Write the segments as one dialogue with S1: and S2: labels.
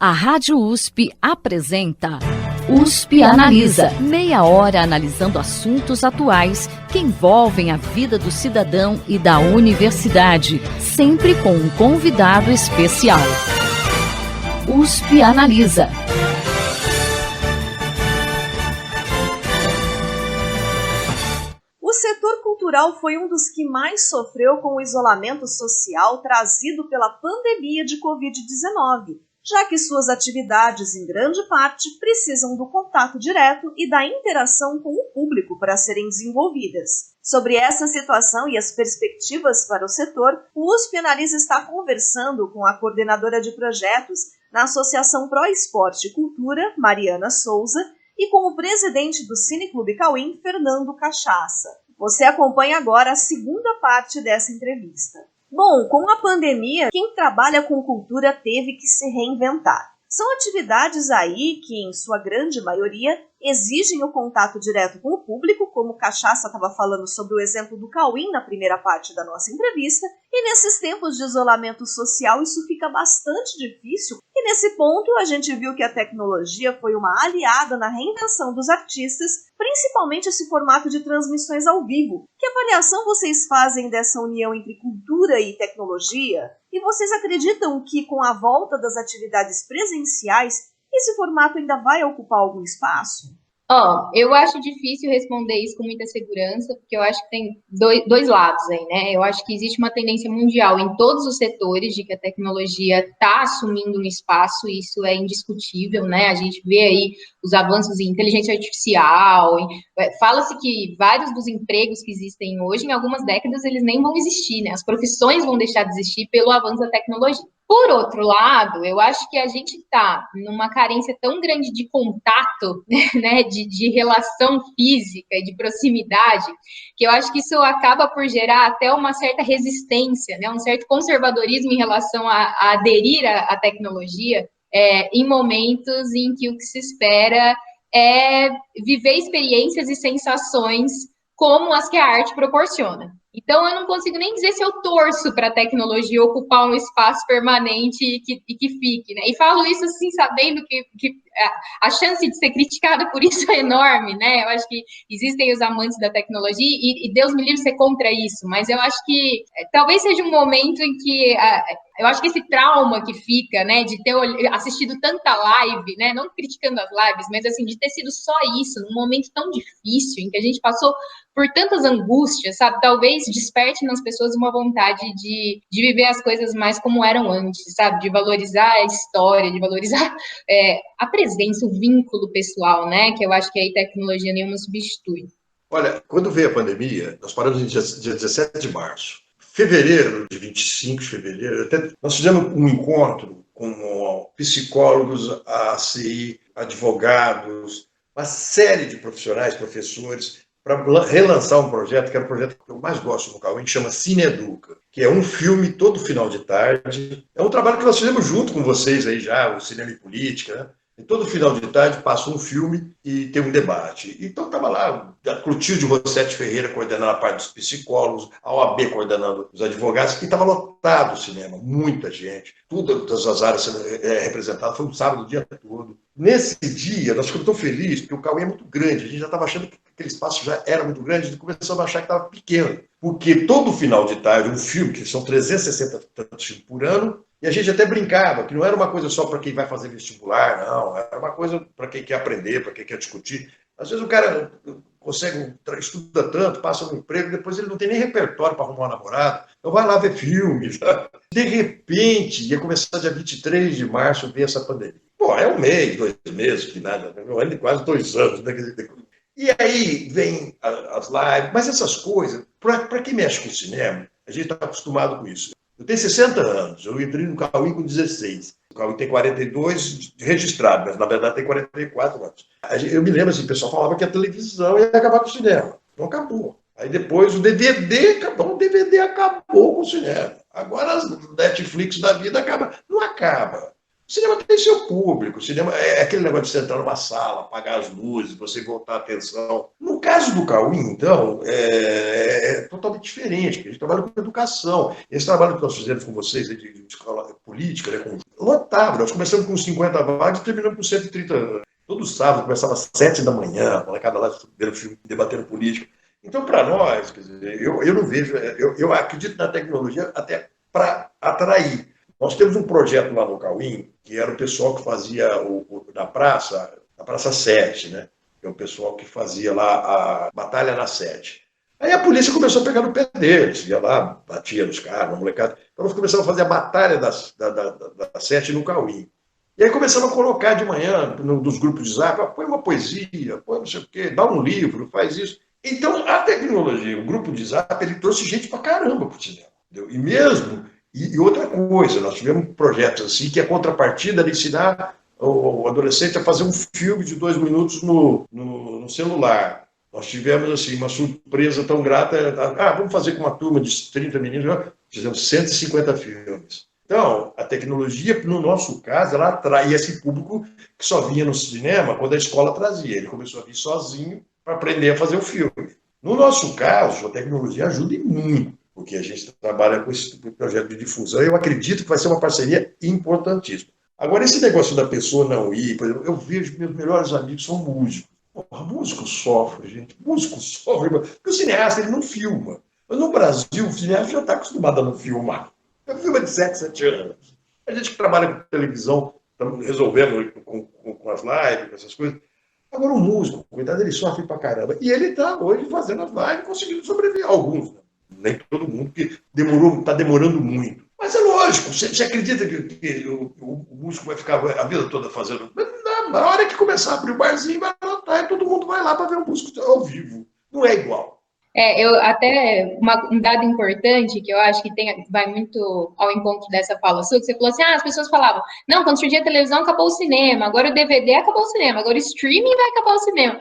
S1: A Rádio USP apresenta USP Analisa. Meia hora analisando assuntos atuais que envolvem a vida do cidadão e da universidade, sempre com um convidado especial. USP Analisa.
S2: O setor cultural foi um dos que mais sofreu com o isolamento social trazido pela pandemia de Covid-19, já que suas atividades, em grande parte, precisam do contato direto e da interação com o público para serem desenvolvidas. Sobre essa situação e as perspectivas para o setor, o USP Analisa está conversando com a coordenadora de projetos na Associação Pro Esporte e Cultura, Mariana Souza, e com o presidente do Cineclube Cauim, Fernando Cachaça. Você acompanha agora a segunda parte dessa entrevista. Bom, com a pandemia, quem trabalha com cultura teve que se reinventar. São atividades aí que, em sua grande maioria, exigem o contato direto com o público, como o Cachaça estava falando sobre o exemplo do Cauim na primeira parte da nossa entrevista, e nesses tempos de isolamento social isso fica bastante difícil, e nesse ponto a gente viu que a tecnologia foi uma aliada na reinvenção dos artistas, principalmente esse formato de transmissões ao vivo. Que avaliação vocês fazem dessa união entre cultura e tecnologia? E vocês acreditam que com a volta das atividades presenciais, esse formato ainda vai ocupar algum espaço?
S3: Eu acho difícil responder isso com muita segurança, porque eu acho que tem dois lados aí, né? Eu acho que existe uma tendência mundial em todos os setores de que a tecnologia está assumindo um espaço, e isso é indiscutível, né? A gente vê aí os avanços em inteligência artificial, fala-se que vários dos empregos que existem hoje, em algumas décadas, eles nem vão existir, né? As profissões vão deixar de existir pelo avanço da tecnologia. Por outro lado, eu acho que a gente está numa carência tão grande de contato, né, de relação física e de proximidade, que eu acho que isso acaba por gerar até uma certa resistência, né, um certo conservadorismo em relação a aderir à tecnologia, em momentos em que o que se espera é viver experiências e sensações como as que a arte proporciona. Então, eu não consigo nem dizer se eu torço para a tecnologia ocupar um espaço permanente e que fique, né? E falo isso assim, sabendo que a chance de ser criticada por isso é enorme, né? Eu acho que existem os amantes da tecnologia e Deus me livre ser contra isso, mas eu acho que talvez seja um momento em que eu acho que esse trauma que fica, né, de ter assistido tanta live, né, não criticando as lives, mas assim, de ter sido só isso, num momento tão difícil, em que a gente passou por tantas angústias, sabe, talvez desperte nas pessoas uma vontade de viver as coisas mais como eram antes, sabe, de valorizar a história, de valorizar a presença, o vínculo pessoal, né, que eu acho que aí tecnologia nenhuma substitui.
S4: Olha, quando veio a pandemia, nós paramos no dia 17 de março. Fevereiro, de 25 de fevereiro, nós fizemos um encontro com psicólogos, ACI, advogados, uma série de profissionais, professores, para relançar um projeto, que era o projeto que eu mais gosto no Cauim, que chama Cine Educa, que é um filme todo final de tarde. É um trabalho que nós fizemos junto com vocês aí já, o Cinema e Política, né? E todo final de tarde passa um filme e tem um debate. Então estava lá a Clotilde Rossetti Ferreira coordenando a parte dos psicólogos, a OAB coordenando os advogados, e estava lotado o cinema, muita gente, todas as áreas sendo representadas, foi um sábado o dia todo. Nesse dia, nós ficamos tão felizes, porque o Cauim é muito grande, a gente já estava achando que aquele espaço já era muito grande, a gente começou a achar que estava pequeno, porque todo final de tarde, um filme, que são 360 tantos filmes por ano, e a gente até brincava, que não era uma coisa só para quem vai fazer vestibular, não, era uma coisa para quem quer aprender, para quem quer discutir. Às vezes o cara estuda tanto, passa um emprego, depois ele não tem nem repertório para arrumar um namorado, então vai lá ver filmes. De repente, ia começar dia 23 de março, ver essa pandemia. Pô, é um mês, 2 meses, que nada, quase 2 anos. Né? E aí vem as lives, mas essas coisas, para quem mexe com o cinema, a gente está acostumado com isso. Eu tenho 60 anos, eu entrei no Cauim com 16. O Cauim tem 42 registrado, mas na verdade tem 44 anos. Eu me lembro assim, o pessoal falava que a televisão ia acabar com o cinema. Não acabou. Aí depois o DVD acabou com o cinema. Agora as Netflix da vida acaba. Não acaba. O cinema tem seu público, o cinema é aquele negócio de você entrar numa sala, apagar as luzes, você voltar a atenção. No caso do Cauim, então, é totalmente diferente, porque a gente trabalha com educação. Esse trabalho que nós fizemos com vocês de escola política, né, lotava. Nós começamos com 50 vagas e terminamos com 130. Todo sábado, começava às 7 da manhã, a molecada lá vendo filme, debatendo política. Então, para nós, quer dizer, eu não vejo, eu acredito na tecnologia até para atrair. Nós temos um projeto lá no Cauim, que era o pessoal que fazia na Praça 7, né? Que é o pessoal que fazia lá a Batalha na 7. Aí a polícia começou a pegar no pé deles, ia lá, batia nos caras, na molecada. Então nós começamos a fazer a Batalha da 7 no Cauim. E aí começamos a colocar de manhã, dos grupos de zap, põe uma poesia, põe não sei o quê, dá um livro, faz isso. Então a tecnologia, o grupo de zap, ele trouxe gente pra caramba pro cinema. Entendeu? E mesmo... E outra coisa, nós tivemos projetos assim, que a contrapartida era ensinar o adolescente a fazer um filme de 2 minutos no celular. Nós tivemos assim, uma surpresa tão grata, vamos fazer com uma turma de 30 meninos, fizemos 150 filmes. Então, a tecnologia, no nosso caso, ela atrai esse público que só vinha no cinema quando a escola trazia. Ele começou a vir sozinho para aprender a fazer o filme. No nosso caso, a tecnologia ajuda muito, porque a gente trabalha com esse projeto de difusão, e eu acredito que vai ser uma parceria importantíssima. Agora, esse negócio da pessoa não ir, por exemplo, eu vejo que meus melhores amigos são músicos. Músico sofre, gente, músico sofre, porque o cineasta ele não filma. Mas no Brasil, o cineasta já está acostumado a não filmar. É um filme de 7 anos. A gente que trabalha com televisão, estamos resolvendo com as lives, com essas coisas. Agora, o músico, cuidado, ele sofre pra caramba. E ele está hoje fazendo as lives, conseguindo sobreviver. Alguns, né? Nem todo mundo, porque está demorando muito. Mas é lógico, você acredita que o músico vai ficar a vida toda fazendo? Não, na hora que começar a abrir o barzinho, vai lotar e todo mundo vai lá para ver o músico ao vivo. Não é igual.
S3: Um dado importante que eu acho que vai muito ao encontro dessa fala sua, que você falou assim, as pessoas falavam, não, quando surgia a televisão acabou o cinema, agora o DVD acabou o cinema, agora o streaming vai acabar o cinema.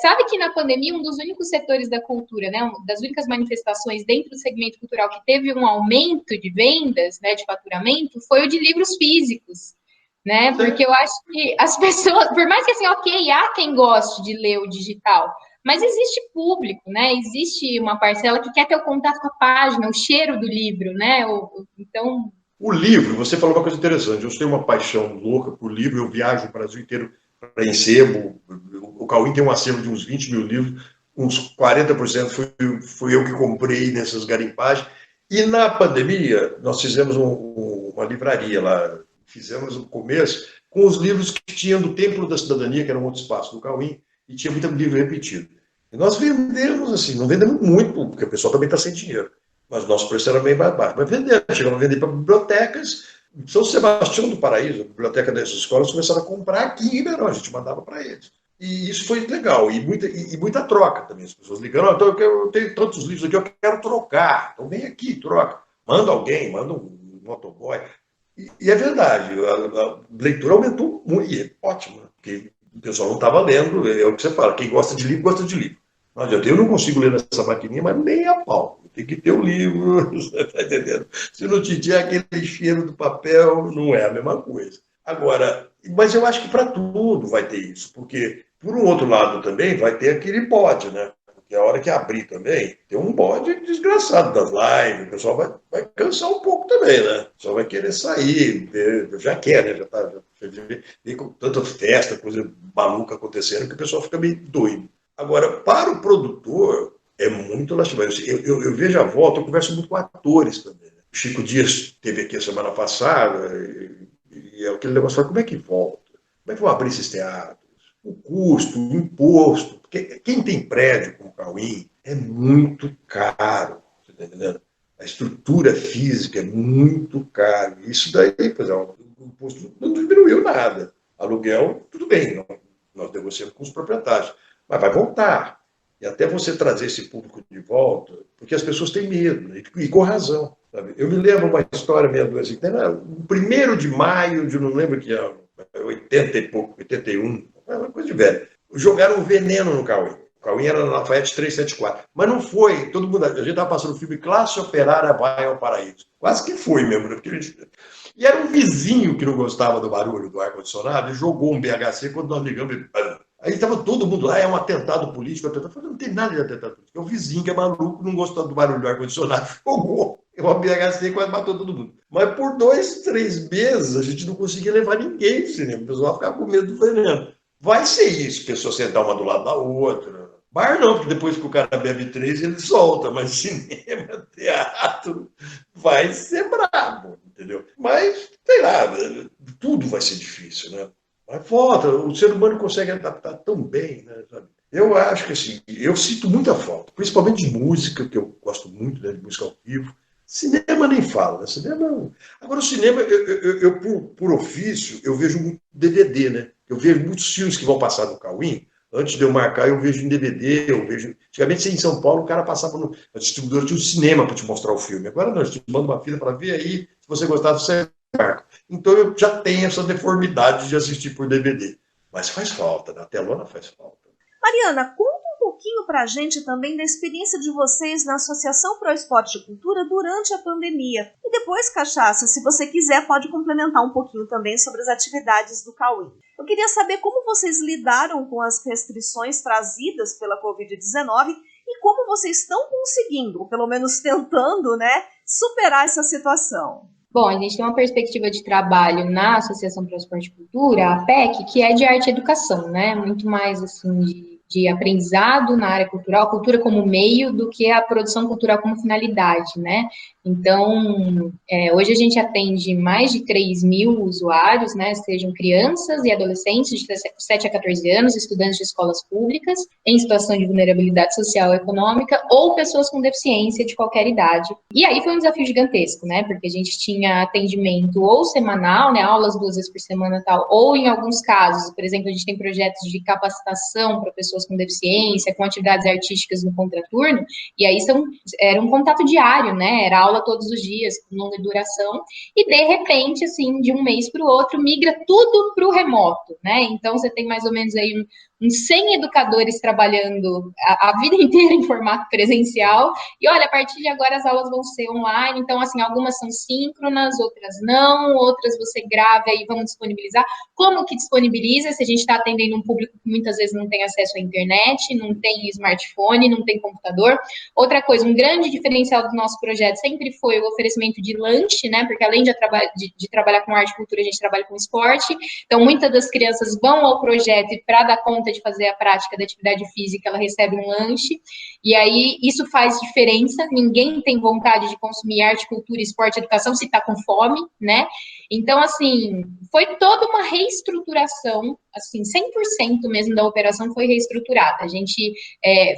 S3: Sabe que na pandemia, um dos únicos setores da cultura, né, uma das únicas manifestações dentro do segmento cultural que teve um aumento de vendas, né, de faturamento, foi o de livros físicos. Né? Porque eu acho que as pessoas, por mais que assim, há quem goste de ler o digital, mas existe público, né? Existe uma parcela que quer ter o contato com a página, o cheiro do livro, né? Então...
S4: O livro, você falou uma coisa interessante. Eu tenho uma paixão louca por livro, eu viajo o Brasil inteiro para ensejo. O Cauim tem um acervo de uns 20 mil livros, uns 40% fui eu que comprei nessas garimpagens. E na pandemia, nós fizemos uma livraria lá, fizemos no começo, com os livros que tinham do Templo da Cidadania, que era um outro espaço do Cauim, e tinha muito livro repetido. E nós vendemos, assim, não vendemos muito, porque o pessoal também está sem dinheiro, mas o nosso preço era bem mais baixo. Mas vendemos, chegamos a vender para bibliotecas. São Sebastião do Paraíso, a biblioteca dessas escolas, começaram a comprar aqui em Ribeirão, a gente mandava para eles. E isso foi legal, e muita troca também. As pessoas ligando, então eu tenho tantos livros aqui, eu quero trocar, então vem aqui, troca. Manda alguém, manda um motoboy. E é verdade, a leitura aumentou muito, e é ótimo, né? Porque o pessoal não estava lendo, é o que você fala, quem gosta de livro, gosta de livro. Não adianta, eu não consigo ler nessa maquininha, mas nem a pau. Tem que ter o livro, você está entendendo? Se não tiver aquele cheiro do papel, não é a mesma coisa. Agora, mas eu acho que para tudo vai ter isso, porque, por um outro lado também, vai ter aquele bode, né? Porque a hora que abrir também, tem um bode desgraçado das lives, o pessoal vai cansar um pouco também, né? O pessoal vai querer sair, já quer, né? Já vê com tanta festa, coisa maluca acontecendo, que o pessoal fica meio doido. Agora, para o produtor, é muito lastimado. Eu vejo a volta, eu converso muito com atores também. Né? O Chico Dias esteve aqui a semana passada, e é aquele negócio, fala, como é que volta? Como é que vão abrir esses teatros? O custo, o imposto. Porque quem tem prédio com o Cauim é muito caro, você está entendendo? A estrutura física é muito caro. Isso daí, por exemplo, o imposto não diminuiu nada. Aluguel, tudo bem, nós negociamos com os proprietários, mas vai voltar. E até você trazer esse público de volta, porque as pessoas têm medo, né? E com razão. Sabe? Eu me lembro uma história mesmo, assim, o 1º de maio de não lembro que ano, 80 e pouco, 81, uma coisa de velho. Jogaram um veneno no Cauim. O Cauim era na Lafayette 374. Mas não foi. Todo mundo, a gente estava passando o filme Classe Operária Vai ao Paraíso. Quase que foi mesmo. Né? E era um vizinho que não gostava do barulho do ar-condicionado e jogou um BHC quando nós ligamos. Aí estava todo mundo lá, é um atentado político. Eu falei, não tem nada de atentado político. É o vizinho que é maluco, não gostou do barulho do ar-condicionado, jogou. O BHC quase matou todo mundo. Mas por 2, 3 meses a gente não conseguia levar ninguém para o cinema. O pessoal ficava com medo do veneno. Vai ser isso, pessoas sentar uma do lado da outra. Bar não, porque depois que o cara bebe 3, ele solta. Mas cinema, teatro, vai ser brabo, entendeu? Mas, sei lá, tudo vai ser difícil, né? Mas falta, o ser humano consegue adaptar tão bem, né? Sabe? Eu acho que assim, eu sinto muita falta, principalmente de música, que eu gosto muito, né, de música ao vivo. Cinema nem falo, né? Cinema. Agora, o cinema, por ofício, eu vejo muito DVD, né? Eu vejo muitos filmes que vão passar no Cauim. Antes de eu marcar, eu vejo em DVD, eu vejo. Antigamente, em São Paulo, o cara passava no. A distribuidora tinha um cinema para te mostrar o filme. Agora não, a gente manda uma fila para ver aí, se você gostar, você marca. Então eu já tenho essa deformidade de assistir por DVD. Mas faz falta, na telona faz falta.
S2: Mariana, conta um pouquinho para a gente também da experiência de vocês na Associação Pro Esporte e Cultura durante a pandemia. E depois, Cachaça, se você quiser, pode complementar um pouquinho também sobre as atividades do Cauim. Eu queria saber como vocês lidaram com as restrições trazidas pela Covid-19 e como vocês estão conseguindo, ou pelo menos tentando, né, superar essa situação.
S3: Bom, a gente tem uma perspectiva de trabalho na Associação para o Esporte e Cultura, a APEC, que é de arte e educação, né? Muito mais, assim, de aprendizado na área cultural, cultura como meio, do que a produção cultural como finalidade, né? Então, hoje a gente atende mais de 3.000 usuários, né, sejam crianças e adolescentes de 7 a 14 anos, estudantes de escolas públicas, em situação de vulnerabilidade social e econômica, ou pessoas com deficiência de qualquer idade. E aí foi um desafio gigantesco, né, porque a gente tinha atendimento ou semanal, né, aulas 2 vezes por semana e tal, ou em alguns casos, por exemplo, a gente tem projetos de capacitação para pessoas com deficiência, com atividades artísticas no contraturno, e aí era um contato diário, né, era aula todos os dias, com longa duração, e de repente, assim, de um mês para o outro, migra tudo para o remoto, né? Então, você tem mais ou menos aí uns 100 educadores trabalhando a vida inteira em formato presencial, e olha, a partir de agora as aulas vão ser online, então, assim, algumas são síncronas, outras não, outras você grava e vamos disponibilizar. Como que disponibiliza se a gente está atendendo um público que muitas vezes não tem acesso à internet, não tem smartphone, não tem computador? Outra coisa, um grande diferencial do nosso projeto sempre foi o oferecimento de lanche, né, porque além de trabalhar com arte e cultura, a gente trabalha com esporte, então muitas das crianças vão ao projeto e para dar conta de fazer a prática da atividade física, ela recebe um lanche, e aí isso faz diferença, ninguém tem vontade de consumir arte, cultura, esporte e educação se está com fome, né, então, assim, foi toda uma reestruturação, assim, 100% mesmo da operação foi reestruturada, a gente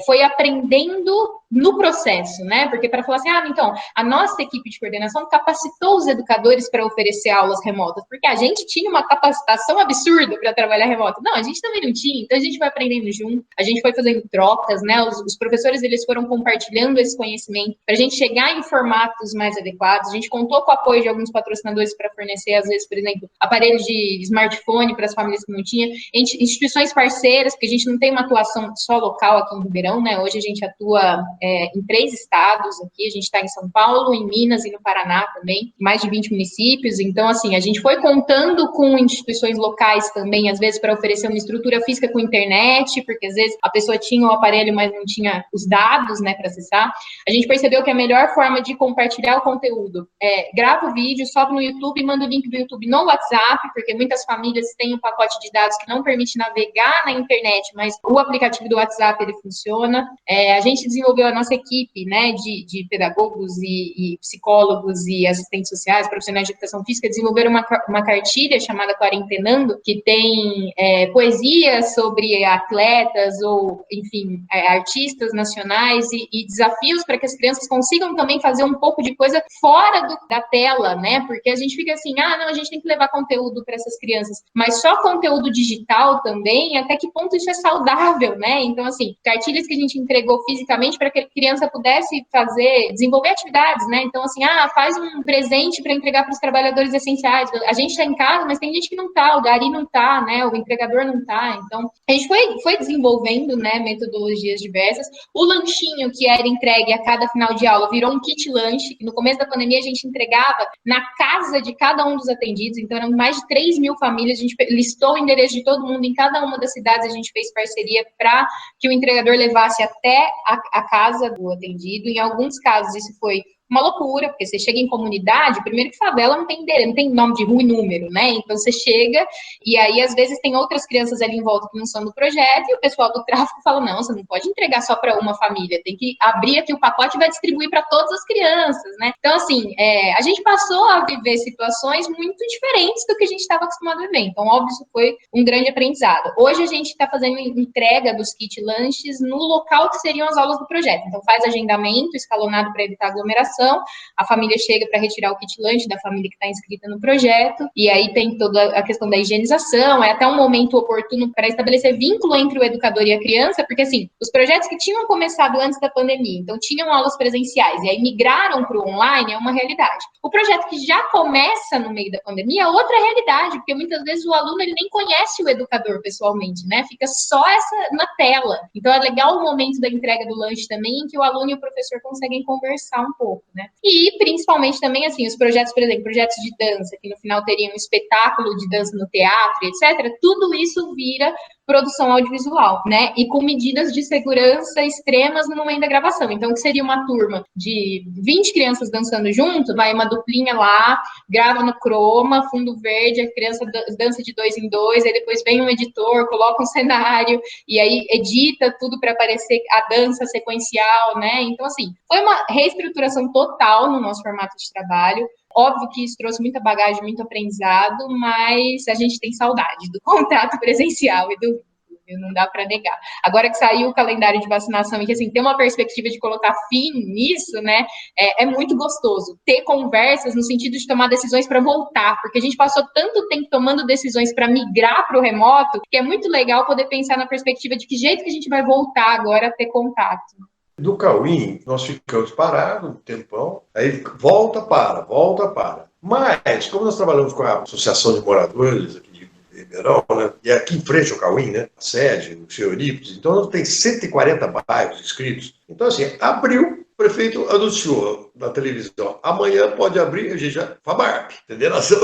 S3: foi aprendendo no processo, né, porque para falar assim, então, a nossa equipe de coordenação capacitou os educadores para oferecer aulas remotas, porque a gente tinha uma capacitação absurda para trabalhar remoto. Não, a gente também não tinha, então a gente foi aprendendo junto, a gente foi fazendo trocas, né, os professores, eles foram compartilhando esse conhecimento para a gente chegar em formatos mais adequados, a gente contou com o apoio de alguns patrocinadores para fornecer, às vezes, por exemplo, aparelhos de smartphone para as famílias que não tinham, instituições parceiras, porque a gente não tem uma atuação só local aqui em Ribeirão, né, hoje a gente atua em 3 estados aqui, a gente está em São Paulo, em Minas e no Paraná também, mais de 20 municípios, então, assim, a gente foi contando com instituições locais também, às vezes, para oferecer uma estrutura física com internet, porque, às vezes, a pessoa tinha o aparelho, mas não tinha os dados, né, para acessar. A gente percebeu que a melhor forma de compartilhar o conteúdo grava o vídeo, sobe no YouTube e manda o link do YouTube no WhatsApp, porque muitas famílias têm um pacote de dados que não permite navegar na internet, mas o aplicativo do WhatsApp, ele funciona. A gente desenvolveu a nossa equipe, né, de pedagogos e psicólogos e assistentes sociais, profissionais de educação física, desenvolveram uma cartilha chamada Quarentenando, que tem poesia sobre atletas ou, enfim, artistas nacionais e desafios para que as crianças consigam também fazer um pouco de coisa fora da tela, né, porque a gente fica assim, não, a gente tem que levar conteúdo para essas crianças, mas só conteúdo de digital também, até que ponto isso é saudável, né? Então, assim, cartilhas que a gente entregou fisicamente para que a criança pudesse desenvolver atividades, né? Então, assim, faz um presente para entregar para os trabalhadores essenciais. A gente está em casa, mas tem gente que não está, o gari não está, né? O entregador não está. Então, a gente foi desenvolvendo, né, metodologias diversas. O lanchinho que era entregue a cada final de aula virou um kit lanche. No começo da pandemia, a gente entregava na casa de cada um dos atendidos. Então, eram mais de 3 mil famílias. A gente listou o endereço de todo mundo em cada uma das cidades. A gente fez parceria para que o entregador levasse até a casa do atendido. Em alguns casos, isso foi uma loucura, porque você chega em comunidade, primeiro que favela não tem endereço, não tem nome de rua e número, né? Então você chega e aí às vezes tem outras crianças ali em volta que não são do projeto e o pessoal do tráfico fala, não, você não pode entregar só para uma família, tem que abrir aqui o pacote e vai distribuir para todas as crianças, né? Então assim, a gente passou a viver situações muito diferentes do que a gente estava acostumado a viver, então óbvio isso foi um grande aprendizado. Hoje a gente está fazendo entrega dos kit lanches no local que seriam as aulas do projeto, então faz agendamento escalonado para evitar aglomeração. A família chega para retirar o kit lanche da família que está inscrita no projeto, e aí tem toda a questão da higienização, é até um momento oportuno para estabelecer vínculo entre o educador e a criança, porque assim, os projetos que tinham começado antes da pandemia, então tinham aulas presenciais, e aí migraram para o online, é uma realidade. O projeto que já começa no meio da pandemia é outra realidade, porque muitas vezes o aluno ele nem conhece o educador pessoalmente, né? Fica só na tela. Então é legal o momento da entrega do lanche também, em que o aluno e o professor conseguem conversar um pouco, né? E principalmente também, assim, os projetos, por exemplo, projetos de dança, que no final teriam um espetáculo de dança no teatro, etc., tudo isso vira produção audiovisual, né? E com medidas de segurança extremas no momento da gravação. Então, que seria uma turma de 20 crianças dançando junto, vai uma duplinha lá, grava no croma, fundo verde, a criança dança de 2 em 2, aí depois vem um editor, coloca um cenário, e aí edita tudo para aparecer a dança sequencial, né? Então, assim, foi uma reestruturação total no nosso formato de trabalho. Óbvio que isso trouxe muita bagagem, muito aprendizado, mas a gente tem saudade do contato presencial e do vídeo, não dá para negar. Agora que saiu o calendário de vacinação e que assim, tem uma perspectiva de colocar fim nisso, né, é muito gostoso ter conversas no sentido de tomar decisões para voltar, porque a gente passou tanto tempo tomando decisões para migrar para o remoto, que é muito legal poder pensar na perspectiva de que jeito que a gente vai voltar agora a ter contato.
S4: Do Cauim, nós ficamos parados um tempão, aí volta, para. Mas, como nós trabalhamos com a Associação de Moradores aqui de Ribeirão, né, e aqui em frente ao Cauim, né, a sede, o seu Eurípides, então tem 140 bairros inscritos. Então, assim, abriu, o prefeito anunciou na televisão, amanhã pode abrir, a gente já, FABARP, federação,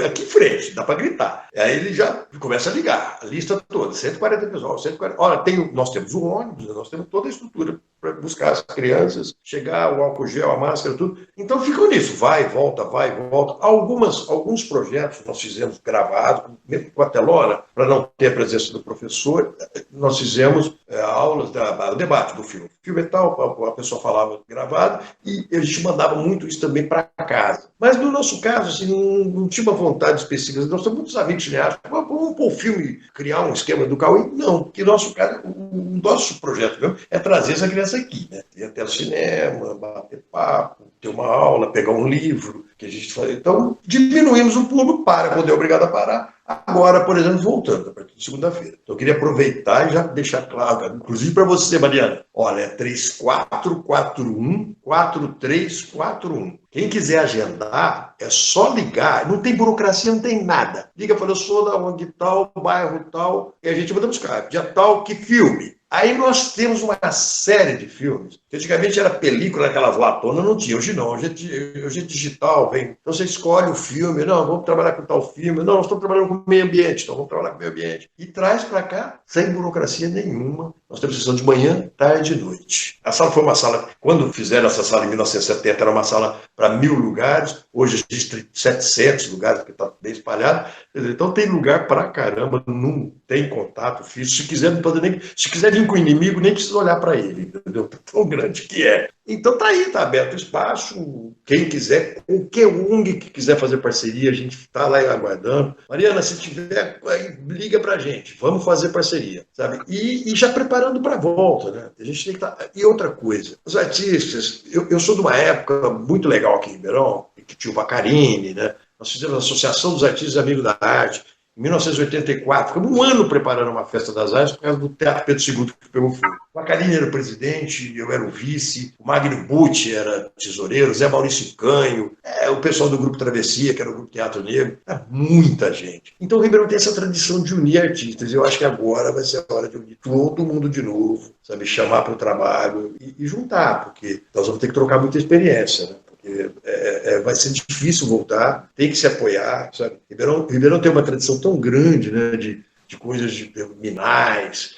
S4: aqui em frente, dá para gritar. Aí ele já começa a ligar, a lista toda, 140 pessoal, 140. Olha, nós temos o ônibus, nós temos toda a estrutura para buscar as crianças, chegar, o álcool gel, a máscara, tudo. Então ficou nisso, vai, volta. Alguns projetos nós fizemos gravados, mesmo com a telona, para não ter a presença do professor, nós fizemos aulas, o debate do filme. O filme é tal, a pessoa falava gravado, e a gente mandava muito isso também para casa. Mas no nosso caso, assim, não tinha uma vontade específica. Nós temos muitos amigos cineastas, vamos pôr o filme, criar um esquema do Cauim? Não, porque o nosso projeto mesmo é trazer essa criança aqui, né? Ir até o cinema, bater papo, ter uma aula, pegar um livro que a gente faz. Então, diminuímos o público para poder obrigado a parar. Agora, por exemplo, voltando, a partir de segunda-feira. Então, eu queria aproveitar e já deixar claro, inclusive para você, Mariana. Olha, é 3441-4341. Quem quiser agendar, é só ligar. Não tem burocracia, não tem nada. Liga, fala, eu sou da ONG tal, bairro tal, e a gente manda buscar. Dia tal, que filme? Aí nós temos uma série de filmes. Antigamente era película, aquelas latona, não tinha. Hoje não, hoje é digital, vem. Então você escolhe o filme, não, vamos trabalhar com tal filme. Não, nós estamos trabalhando com meio ambiente, então vamos trabalhar com meio ambiente. E traz para cá, sem burocracia nenhuma. Nós temos sessão de manhã, tarde e noite. A sala foi uma sala, quando fizeram essa sala em 1970, era uma sala para 1.000 lugares. Hoje a gente tem 700 lugares, porque está bem espalhado. Então tem lugar para caramba, não tem contato físico. Se quiser, não pode nem. Se quiser vir com o inimigo, nem precisa olhar para ele, entendeu? Tão grande que é. Então tá aí, tá aberto o espaço. Quem quiser, qualquer ONG que quiser fazer parceria, a gente está lá aguardando. Mariana, se tiver, liga pra gente. Vamos fazer parceria, sabe? E já preparando para a volta, né? A gente tem que estar. E outra coisa, os artistas, eu sou de uma época muito legal aqui em Ribeirão, que tinha o Vacarini, né? Nós fizemos a Associação dos Artistas Amigos da Arte. Em 1984, ficamos um ano preparando uma festa das artes por causa do Teatro Pedro II que pegou fogo. O Macarini era o presidente, eu era o vice, o Magno Butti era tesoureiro, Zé Maurício Canho, o pessoal do Grupo Travessia, que era o Grupo Teatro Negro, era muita gente. Então o Ribeirão tem essa tradição de unir artistas, e eu acho que agora vai ser a hora de unir todo mundo de novo, sabe, chamar para o trabalho e juntar, porque nós vamos ter que trocar muita experiência, né? Vai ser difícil voltar, tem que se apoiar, sabe? Ribeirão tem uma tradição tão grande, né, de coisas de minais,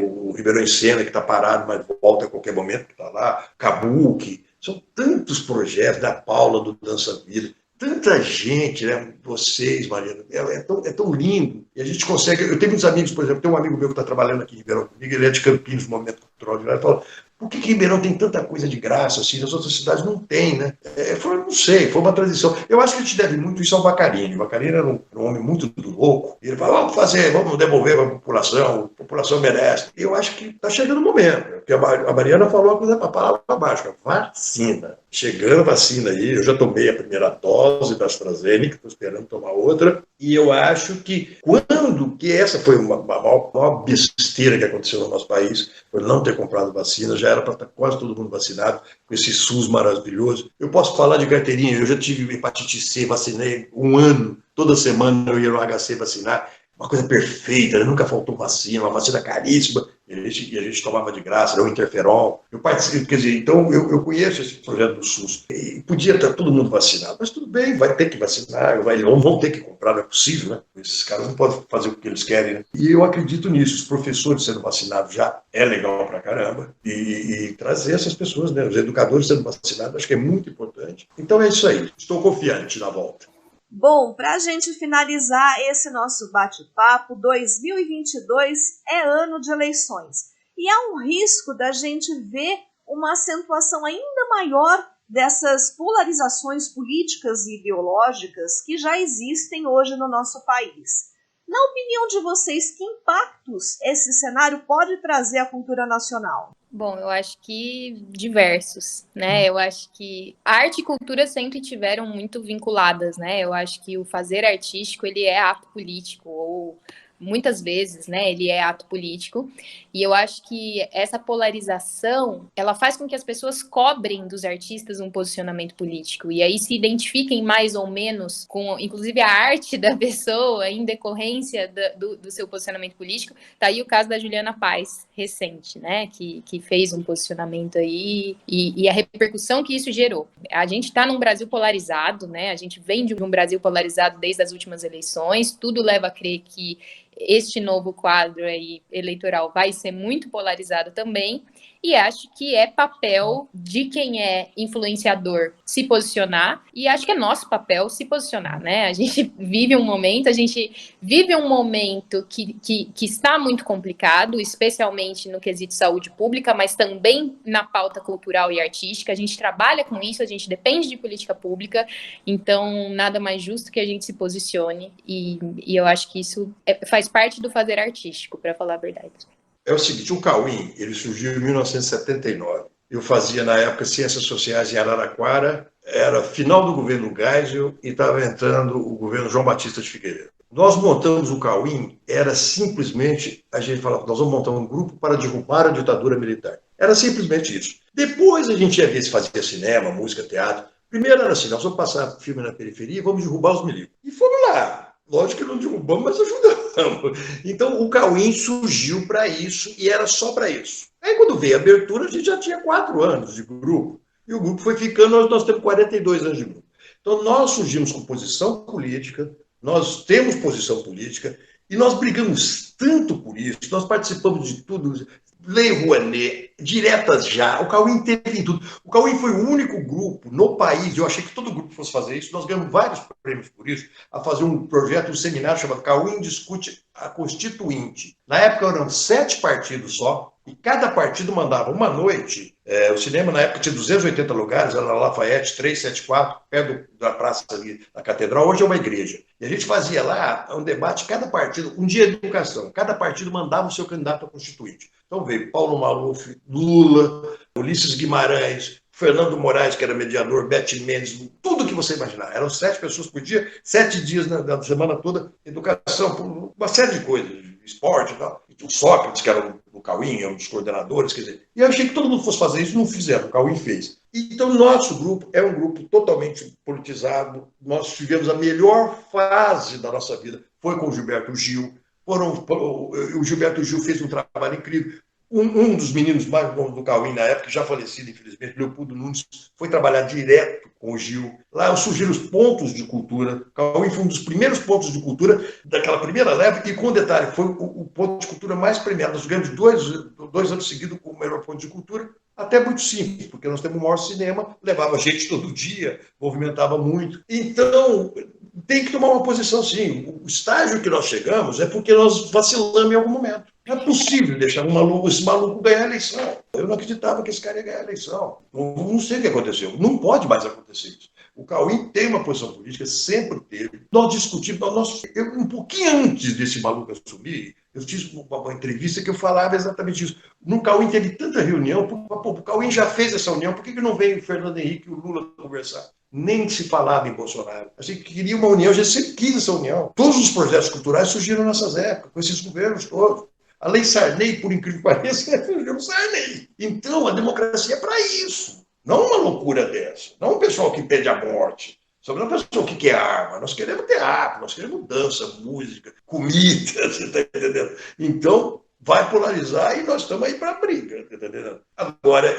S4: o Ribeirão em Cena, que está parado, mas volta a qualquer momento, está lá, Kabuki, são tantos projetos, da Paula, do Dança Vida, tanta gente, né? Vocês, Mariana, é tão lindo, e a gente consegue, eu tenho muitos amigos, por exemplo, tem um amigo meu que está trabalhando aqui em Ribeirão comigo, ele é de Campinos, no Momento Cultural de lá, ele fala, por que Ribeirão tem tanta coisa de graça, assim, nas outras cidades não tem, né? Não sei, foi uma tradição. Eu acho que a gente deve muito isso ao Baccarini. O Baccarini era um homem muito do louco. E ele fala, vamos devolver para a população merece. E eu acho que está chegando o momento. Porque a Mariana falou a palavra mágica, vacina. Chegando a vacina aí, eu já tomei a primeira dose da AstraZeneca, estou esperando tomar outra, e eu acho que que essa foi uma maior besteira que aconteceu no nosso país, foi não ter comprado vacina, já era para estar quase todo mundo vacinado, com esse SUS maravilhoso. Eu posso falar de carteirinha, eu já tive hepatite C, vacinei um ano, toda semana eu ia no HC vacinar, uma coisa perfeita, né? Nunca faltou vacina, uma vacina caríssima, e a gente tomava de graça, era o interferon. Eu participo, quer dizer, então eu conheço esse projeto do SUS. E podia estar todo mundo vacinado, mas tudo bem, vai ter que vacinar, vão ter que comprar, não é possível, né? Esses caras não podem fazer o que eles querem, né? E eu acredito nisso, os professores sendo vacinados já é legal pra caramba, e trazer essas pessoas, né? Os educadores sendo vacinados, acho que é muito importante. Então é isso aí, estou confiante na volta.
S2: Bom, para a gente finalizar esse nosso bate-papo, 2022 é ano de eleições. E há um risco da gente ver uma acentuação ainda maior dessas polarizações políticas e ideológicas que já existem hoje no nosso país. Na opinião de vocês, que impactos esse cenário pode trazer à cultura nacional?
S3: Bom, eu acho que diversos, né? Eu acho que arte e cultura sempre tiveram muito vinculadas, né? Eu acho que o fazer artístico, ele é ato político, ou muitas vezes, né, ele é ato político, e eu acho que essa polarização, ela faz com que as pessoas cobrem dos artistas um posicionamento político, e aí se identifiquem mais ou menos com, inclusive, a arte da pessoa em decorrência do seu posicionamento político. Tá aí o caso da Juliana Paes, recente, né, que fez um posicionamento aí, e a repercussão que isso gerou. A gente tá num Brasil polarizado, né, a gente vem de um Brasil polarizado desde as últimas eleições, tudo leva a crer que este novo quadro aí eleitoral vai ser muito polarizado também, e acho que é papel de quem é influenciador se posicionar, e acho que é nosso papel se posicionar, né? A gente vive um momento que está muito complicado, especialmente no quesito saúde pública, mas também na pauta cultural e artística. A gente trabalha com isso, a gente depende de política pública, então nada mais justo que a gente se posicione, e eu acho que isso faz parte do fazer artístico, para falar a verdade.
S4: É o seguinte, o Cauim, ele surgiu em 1979. Eu fazia, na época, Ciências Sociais em Araraquara, era final do governo Geisel e estava entrando o governo João Batista de Figueiredo. Nós montamos o Cauim, era simplesmente, a gente falava, nós vamos montar um grupo para derrubar a ditadura militar. Era simplesmente isso. Depois a gente ia ver se fazia cinema, música, teatro. Primeiro era assim, nós vamos passar filme na periferia e vamos derrubar os milicos. E fomos lá. Lógico que não derrubamos, mas ajudamos. Então, o Cauim surgiu para isso e era só para isso. Aí, quando veio a abertura, a gente já tinha 4 anos de grupo. E o grupo foi ficando, nós temos 42 anos de grupo. Então, nós surgimos com posição política, nós temos posição política, e nós brigamos tanto por isso, nós participamos de tudo, Lei Rouanet, diretas já, o Cauim teve em tudo. O Cauim foi o único grupo no país, eu achei que todo grupo fosse fazer isso, nós ganhamos vários prêmios por isso, a fazer um projeto, um seminário chamado Cauim Discute a Constituinte. Na época eram 7 partidos só, e cada partido mandava uma noite. O cinema na época tinha 280 lugares, era na Lafayette 374, perto da praça ali da Catedral, hoje é uma igreja. E a gente fazia lá um debate, cada partido, um dia de educação, cada partido mandava o seu candidato a constituinte. Então veio Paulo Maluf, Lula, Ulisses Guimarães, Fernando Moraes, que era mediador, Bete Mendes, tudo que você imaginar. Eram 7 pessoas por dia, 7 dias na semana toda, educação, uma série de coisas, esporte e tal. E o Sócrates, que era o Cauim, um dos coordenadores, quer dizer. E eu achei que todo mundo fosse fazer isso, não fizeram, o Cauim fez. Então, nosso grupo é um grupo totalmente politizado. Nós tivemos a melhor fase da nossa vida, foi com o Gilberto Gil. O Gilberto Gil fez um trabalho incrível. Um dos meninos mais bons do Cauim na época, já falecido, infelizmente, Leopoldo Nunes, foi trabalhar direto com o Gil. Lá eu sugiro os pontos de cultura. O Cauim foi um dos primeiros pontos de cultura daquela primeira leva, e com detalhe, foi o ponto de cultura mais premiado. Nós ganhamos dois anos seguidos com o melhor ponto de cultura, até muito simples, porque nós temos o maior cinema, levava gente todo dia, movimentava muito. Então, tem que tomar uma posição, sim. O estágio que nós chegamos é porque nós vacilamos em algum momento. Não é possível deixar esse maluco ganhar a eleição. Eu não acreditava que esse cara ia ganhar a eleição. Não sei o que aconteceu. Não pode mais acontecer isso. O Cauim tem uma posição política, sempre teve. Nós discutimos, um pouquinho antes desse maluco assumir, eu fiz uma entrevista que eu falava exatamente isso. No Cauim teve tanta reunião, o Cauim já fez essa união, por que não veio o Fernando Henrique e o Lula conversar? Nem se falava em Bolsonaro. A gente queria uma união, a gente sempre quis essa união. Todos os projetos culturais surgiram nessas épocas, com esses governos todos. A Lei Sarney, por incrível que pareça, surgiu Sarney. Então, a democracia é para isso. Não uma loucura dessa. Não um pessoal que pede a morte. Sobre uma pessoa que quer arma. Nós queremos teatro, nós queremos dança, música, comida, você está entendendo? Então, vai polarizar e nós estamos aí para a briga, tá entendendo? Agora,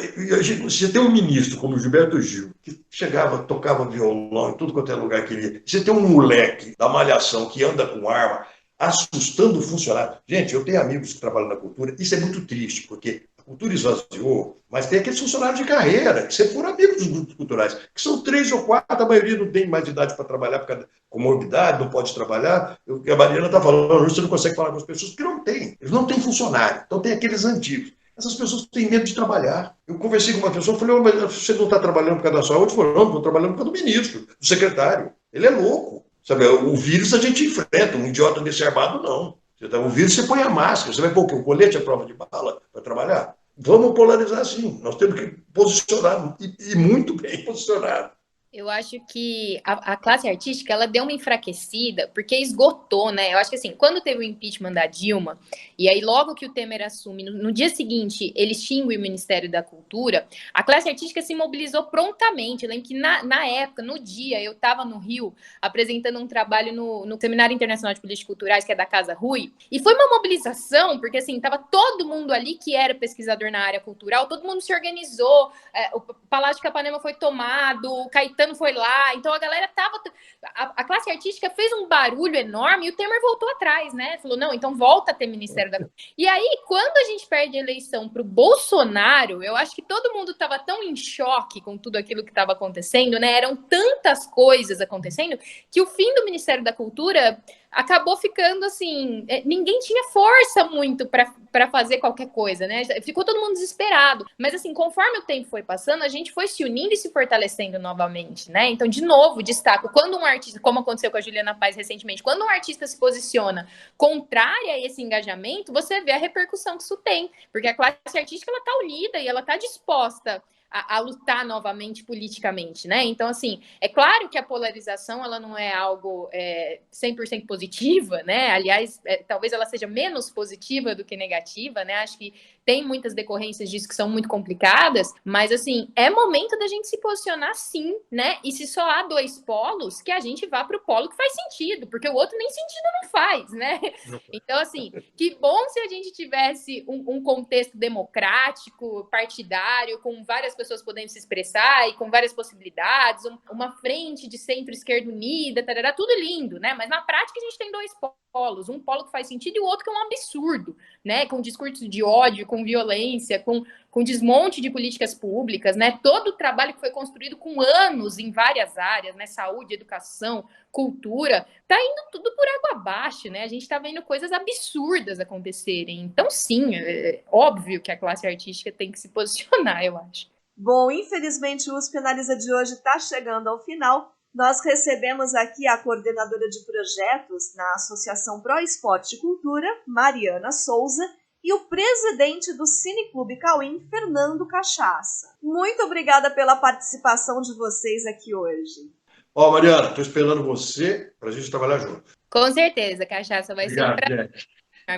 S4: você tem um ministro como o Gilberto Gil, que chegava, tocava violão em tudo quanto é lugar que ele ia. Você tem um moleque da malhação que anda com arma, assustando o funcionário. Gente, eu tenho amigos que trabalham na cultura, isso é muito triste, porque a cultura esvaziou, mas tem aqueles funcionários de carreira, que sempre foram amigos dos grupos culturais, que são 3 ou 4, a maioria não tem mais idade para trabalhar, por causa da comorbidade, não pode trabalhar. A Mariana está falando, você não consegue falar com as pessoas, porque não tem. Eles não têm funcionário, então tem aqueles antigos. Essas pessoas têm medo de trabalhar. Eu conversei com uma pessoa, falei, mas você não está trabalhando por causa da saúde? Falei, não, estou trabalhando por causa do ministro, do secretário. Ele é louco. Sabe, o vírus a gente enfrenta, um idiota desse armado não. O vírus você põe a máscara, você vai pôr o colete à prova de bala para trabalhar? Vamos polarizar sim, nós temos que posicionar, e muito bem posicionado.
S3: Eu acho que a classe artística, ela deu uma enfraquecida, porque esgotou, né? Eu acho que assim, quando teve o impeachment da Dilma, e aí logo que o Temer assume, no dia seguinte, ele extingue o Ministério da Cultura, a classe artística se mobilizou prontamente. Eu lembro que na época, no dia, eu estava no Rio, apresentando um trabalho no Seminário Internacional de Políticas Culturais, que é da Casa Rui, e foi uma mobilização, porque assim, estava todo mundo ali que era pesquisador na área cultural, todo mundo se organizou, o Palácio de Capanema foi tomado, o Caetano foi lá, então a galera tava... A classe artística fez um barulho enorme e o Temer voltou atrás, né? Falou, não, então volta a ter Ministério da Cultura. E aí, quando a gente perde a eleição pro Bolsonaro, eu acho que todo mundo tava tão em choque com tudo aquilo que estava acontecendo, né? Eram tantas coisas acontecendo que o fim do Ministério da Cultura acabou ficando assim, ninguém tinha força muito para fazer qualquer coisa, né? Ficou todo mundo desesperado. Mas assim, conforme o tempo foi passando, a gente foi se unindo e se fortalecendo novamente, né? Então, de novo, destaco, quando um artista, como aconteceu com a Juliana Paz recentemente, quando um artista se posiciona contrária a esse engajamento, você vê a repercussão que isso tem, porque a classe artística, ela tá unida e ela tá disposta a lutar novamente politicamente, né? Então, assim, é claro que a polarização, ela não é algo 100% positiva, né? Aliás, talvez ela seja menos positiva do que negativa, né? Acho que tem muitas decorrências disso que são muito complicadas, mas, assim, é momento da gente se posicionar sim, né? E se só há 2 polos, que a gente vá para o polo que faz sentido, porque o outro nem sentido não faz, né? Então, assim, que bom se a gente tivesse um contexto democrático, partidário, com várias pessoas podendo se expressar e com várias possibilidades, uma frente de centro-esquerda unida, tarará, tudo lindo, né? Mas na prática a gente tem 2 polos, um polo que faz sentido e o outro que é um absurdo, né? Com discurso de ódio, com violência, com desmonte de políticas públicas, né? Todo o trabalho que foi construído com anos em várias áreas, né? Saúde, educação, cultura, tá indo tudo por água abaixo, né? A gente tá vendo coisas absurdas acontecerem. Então, sim, é óbvio que a classe artística tem que se posicionar, eu acho.
S2: Bom, infelizmente o USP Analisa de hoje está chegando ao final. Nós recebemos aqui a coordenadora de projetos na Associação Pro Esporte e Cultura, Mariana Souza, e o presidente do Cineclube Cauim, Fernando Cachaça. Muito obrigada pela participação de vocês aqui hoje.
S4: Ó, Mariana, estou esperando você para a gente trabalhar junto.
S3: Com certeza, Cachaça vai
S4: Obrigado,
S3: ser um prazer.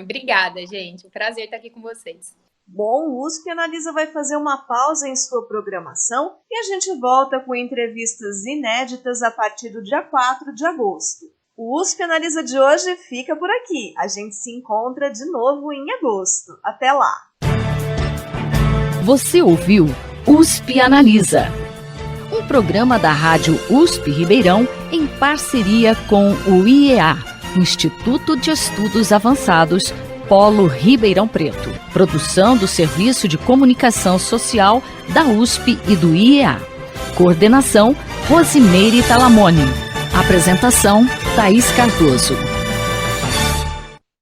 S3: Obrigada, gente. Um prazer estar aqui com vocês.
S2: Bom, o USP Analisa vai fazer uma pausa em sua programação e a gente volta com entrevistas inéditas a partir do dia 4 de agosto. O USP Analisa de hoje fica por aqui. A gente se encontra de novo em agosto. Até lá!
S1: Você ouviu USP Analisa, um programa da Rádio USP Ribeirão em parceria com o IEA, Instituto de Estudos Avançados, Polo Ribeirão Preto. Produção do Serviço de Comunicação Social da USP e do IEA. Coordenação, Rosimeire Talamone. Apresentação, Thaís Cardoso.